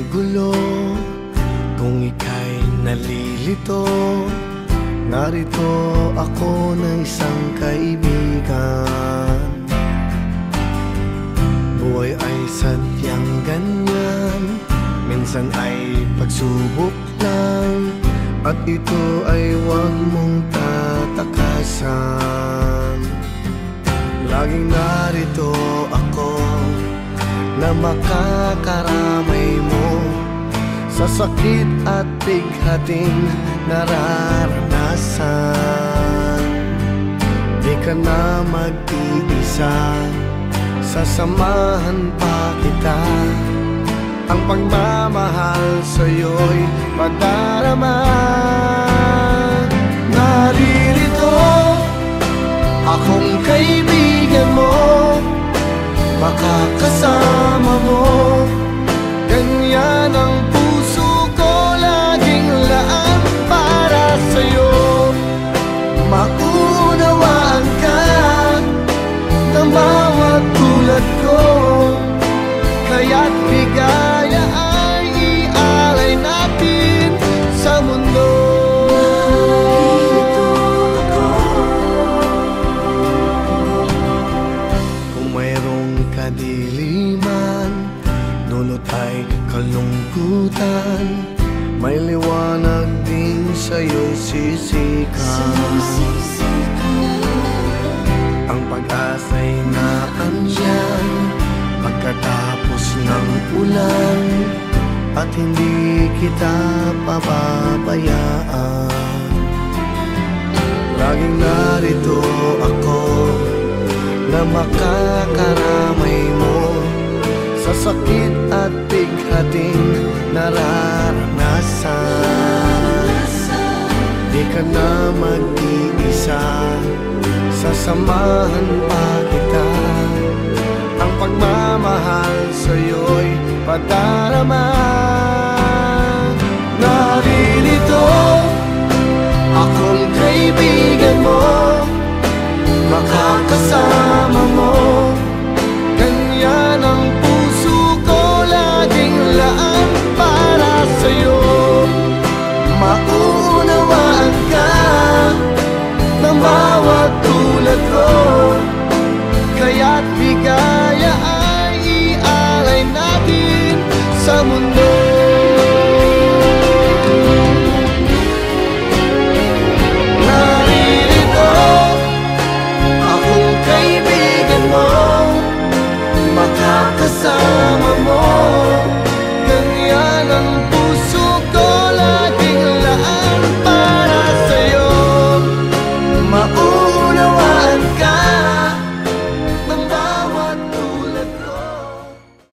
gulo, kung ika'y nalilito, narito ako na isang kaibigan. Buhay ay sadyang ganyan, minsan ay pagsubok lang, at ito ay huwag mong tatakasan. Laging narito ako na makakaramay mo sa sakit at bighating nararanasan. Di ka na mag-iisa, sasamahan pa kita. Ang pagmamahal sa'yo'y madarama. Naririto akong kaibigan mo, makakasama mo. Ganyan ang puso ko, laging laan para sa'yo. Maunawaan ka ng bawat tulad ko, kaya't ligaya ay ialay natin sa mundo. Narito ako. Kung mayroong kadiliman, dulot ay kalungkutan, may liwanag din sa'yo sisikan. Ang pag-asa'y naandyan pagkatapos ng ulan, at hindi kita pababayaan. Laging narito ako na makakaramay mo sa sakit at bighating nararanasan. Di ka na mag-iisa, sasamahan pa kita. Ang pagmamahal sa'yo'y padarama. Naririto akong kaibigan mo, makakasama mo. Ganyan ang puso ko, laging laan para sa'yo. Maunawaan ka ng bawat tulad ko, kaya't ligaya ay ialay natin sa mundo.